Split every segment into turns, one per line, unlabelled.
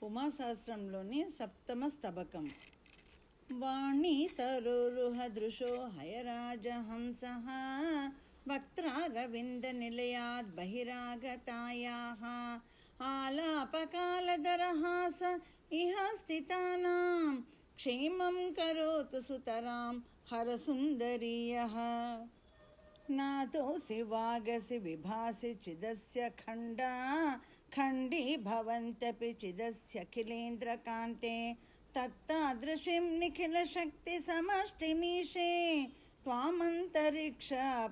ఉమాసహస్రంలోని సప్తమ స్తబకం. వాణీ సరోరుహదృశో హయరాజహంసః వక్త్రారవిందనిలయాద్ బహిరాగతాయాః ఆలాపకాలదరహాస ఇహ స్థితానాం క్షేమం కరోతు సుతరాం హరసుందరీయః. నాతోసి వాగసి విభాసి చిదస్య ఖండా ఖండీ భవంతపి చిదస్యఖిలేంద్రకాంతే తత్తాదృశీం నిఖిల శక్తి సమష్టిమీశే త్వామంతరిక్ష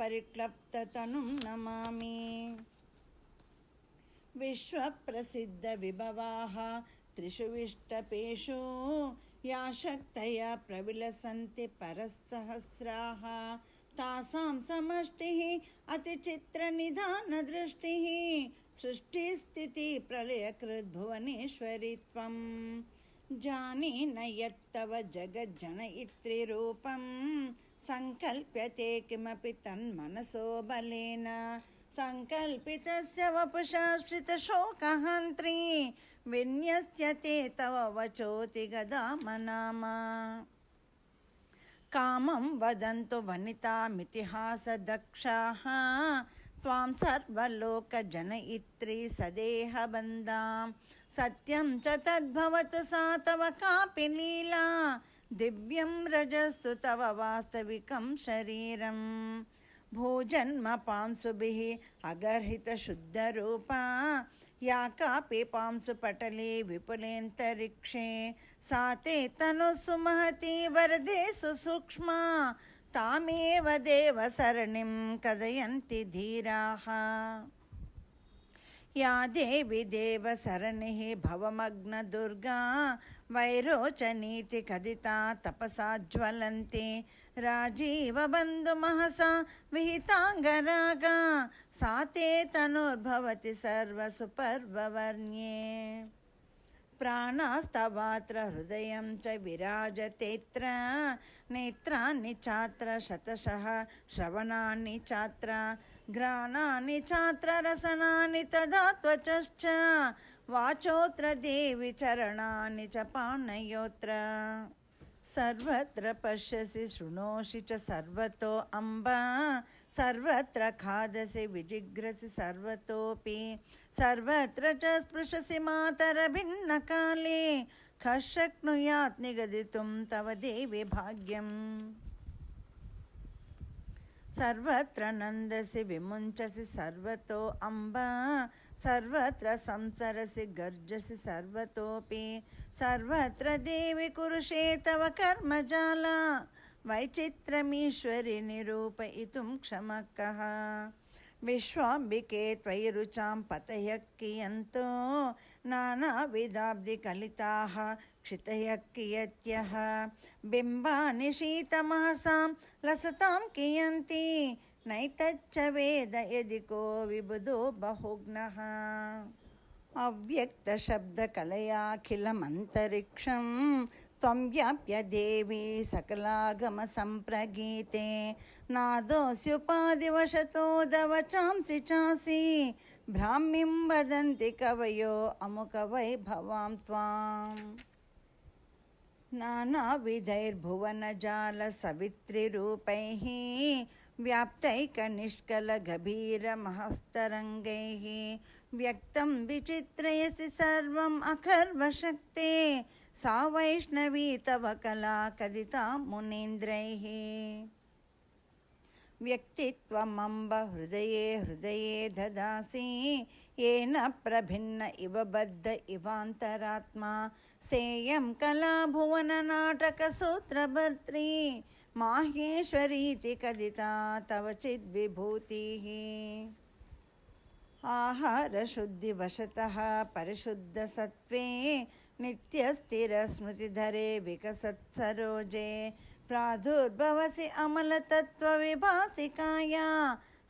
పరిక్లప్త తనుం నమామి. విశ్వప్రసిద్ధ విభవాః త్రిషు విష్టపేషు యా శక్తయా ప్రవిలసంతి పరస్సహస్రాః తాసాం సమష్టిః అతిచిత్రనిధానదృష్టిః సృష్టిస్థితి ప్రళయకృద్భువనేశ్వరి త్వం. జానీన యత్తవ జగజ్జనయిత్రిరూపం సంకల్ప్యతే కిమపి తన్మనసో బలేన సంకల్పితస్య వపుషా శ్రితశోకహంత్రీ విన్యస్యతే తవ వచోతి గదామనామా. కామం వదంతు వనితామితిహాసదక్షాః త్వాం సర్వలోకజనయిత్రీ సదేహబంధాం సత్యం చ తద్భవతు సా తవ కాపి లీలా దివ్యం రజస్సు తవ వాస్తవికం శరీరం. భూజన్మ పాంసుభిః అగర్హిత శుద్ధరూపా యా కాపి పాంసు పటలే విపులేంతరిక్షే సా తే తనుస్సు మహతి వరదేసు సూక్ష్మా తామేవ దేవ సరణిం కదయంతి ధీరాః. యా దేవి దేవ సరణిః భవమగ్న దుర్గా వైరోచనీతి కదితా తపసా జ్వలంతి రాజీవ బంధు మహసా విహితాంగరాగా సా తే తనుర్భవతి సర్వసుపర్వవర్ణ్యే. ప్రాణాస్తవాత్ర హృదయం చ విరాజతేత్ర నేత్రాన్ని చాత్ర శతశః శ్రవణాన్ని చాత్ర ఘ్రాణాన్ని చాత్ర రసనాన్ని తదా త్వచశ్చ వాచోత్ర దేవి చరణాన్ని చ పాణయోత్ర. సర్వత్ర పశ్యసి శృణోషి చ సర్వతో అంబ సర్వత్ర ఖాదసి విజిఘ్రసి సర్వతోపి సర్వత్ర చ స్పృశసి మాతరభిన్నకాలే ఖశక్నుయాత్ నిగదితుం తవ దేవి భాగ్యం. సర్వత్ర నందసి విముంచసి సర్వతో అంబ సర్వత్ర సంసరసి గర్జసి సర్వతోపి సర్వత్ర దేవి కురుషే తవ కర్మజాల వైచిత్రమీశ్వరి నిరూపయితుం క్షమః కః. విశ్వాంబికే త్వయి రుచాం పతయః కియంతో నానావిధాబ్ది కలితాః క్షితయః కియత్యః బింబాని శీతమహసాం లసతాం కియంతి నైతచ్చ వేద యది కో విబుధో బహుఘ్నః. అవ్యక్త శబ్ద కలయాఖిలమంతరిక్షం త్వం వ్యాప్య దేవి సకలాగమ సంప్రగీతే నాదోస్యుపాధివశతో దవచాంసి చాసి బ్రాహ్మీం వదంతి కవయో అముక వైభవాం త్వాం. నానావిధైర్భువనజాల సవిత్రిరూపైః వ్యాప్తైకనిష్కలగభీరమహస్తరంగైః వ్యక్తం విచిత్రయసి సర్వం అఖర్వశక్తే సా వైష్ణవీ తవ కళా కదితా మునీంద్రైః. వ్యక్తిత్వమంబ హృదయే హృదయే దదాసి ఏన ప్రభిన్న ఇవ బద్ధ ఇవాంతరాత్మా సేయం కళా భువన నాటక సూత్రభర్త్రీ మాహేశ్వరీతి కదితా తవ చిద్విభూతిః. ఆహార శుద్ధి వశతః పరిశుద్ధ సత్వే నిత్యస్థిర స్మృతిధరే వికసత్సరోజే ప్రాదుర్భవసి అమలతత్వ విభాసికాయా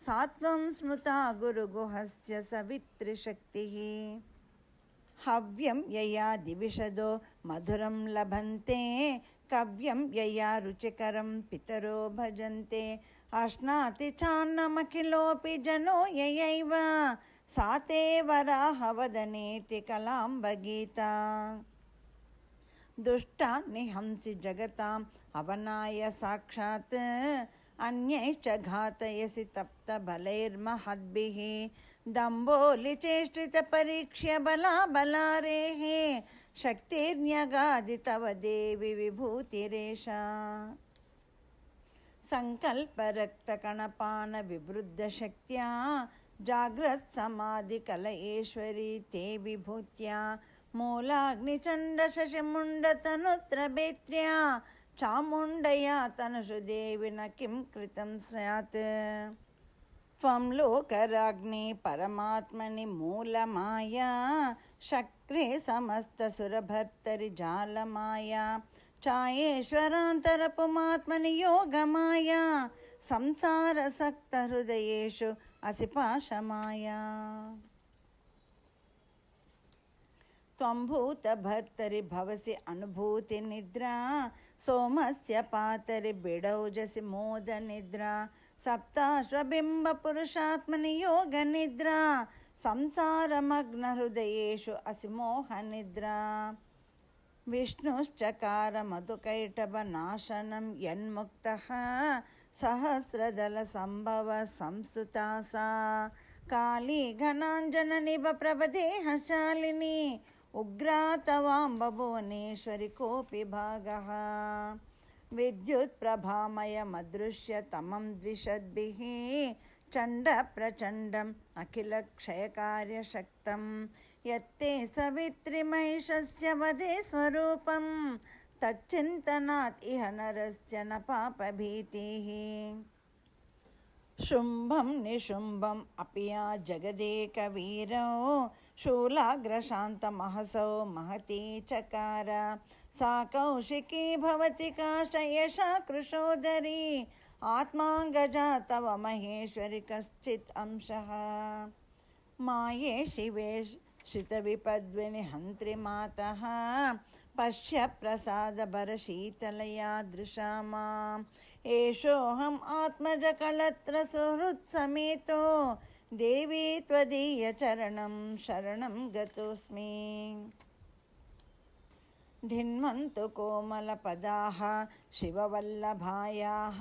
సాత్వం స్మృతా గురుగుహస్య సవిత్రిశక్తిః. హవ్యం యయా దివిషదో మధురం లభంతే కవ్యం యయా రుచికరం పితరో భజంతే అశ్నాతి చాన్నమఖిలోపి జనో యయైవ सा ते वराहवदनेति कलाम्बगीता। दुष्टान् निहंसि जगताम् अवनाय साक्षात् अन्यैश्च घातयसि तप्तबलैर्महद्भिः। दम्भोलिचेष्टितपरीक्ष्य बलाबलारेः शक्तिर्न्यगादि तव देवि विभूतिरेषा। सङ्कल्परक्तकणपानविवृद्धशक्त्या जाग्रत्समाधिकलयेश्वरी ते विभूत्या। मूलाग्निचण्डशशिमुण्डतनुत्रभेत्र्या चामुण्डया तनुषु देवि न किं कृतं स्यात्। त्वं लोकराज्ञे परमात्मनि मूलमाया शक्रे समस्तसुरभर्तरि जालमाया। चायेश्वरान्तरपुमात्मनि योगमाया संसारसक्तहृदयेषु असि पाशमाया। त्वं भूतभर्तरि भवसि अनुभूतिनिद्रा सोमस्य पातरि बिडौजसि मोदनिद्रा। सप्ताश्वबिम्बपुरुषात्मनि योगनिद्रा संसारमग्नहृदयेषु असि मोहनिद्रा। विष्णुश्चकार मधुकैटभनाशनं यन्मुक्तः सहस्रदलसम्भव संस्तुता सा। काली घनाञ्जननिभप्रभदेहशालिनी उग्रा तवाम्बभुवनेश्वरि कोऽपि भागः। विद्युत्प्रभामयमदृश्यतमं द्विषद्भिः चण्डप्रचण्डम् अखिलक्षयकार्यशक्तं। यत्ते सवित्रिमहिषस्य वधे स्वरूपं तच्चिन्तनात् इह नरस्य न पापभीतिः। शुम्भं निशुम्भम् अपि या जगदेकवीरौ शूलाग्रशान्तमहसौ महती चकार। सा कौशिकी भवति काशयशा कृशोदरी आत्माङ्गजा तव महेश्वरि कश्चित् अंशः। माये शिवे श्रितविपद्विनिहन्त्रि मातः पश्य प्रसादभरशीतलया दृशा माम्। एषोऽहम् आत्मजकलत्रसुहृत्समेतो देवी त्वदीयचरणं शरणं गतोऽस्मि। धिन्वन्तु कोमलपदाः शिववल्लभायाः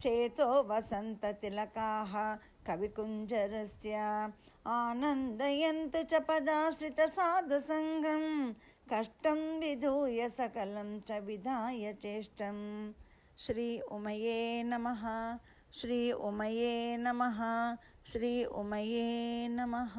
चेतो वसन्ततिलकाः कविकुञ्जरस्य। आनन्दयन्तु च पदाश्रितसाधुसङ्गं कष्टं विधूय सकलं च विधाय चेष्टं। श्री उमये नमः। श्री उमये नमः। श्री उमये नमः।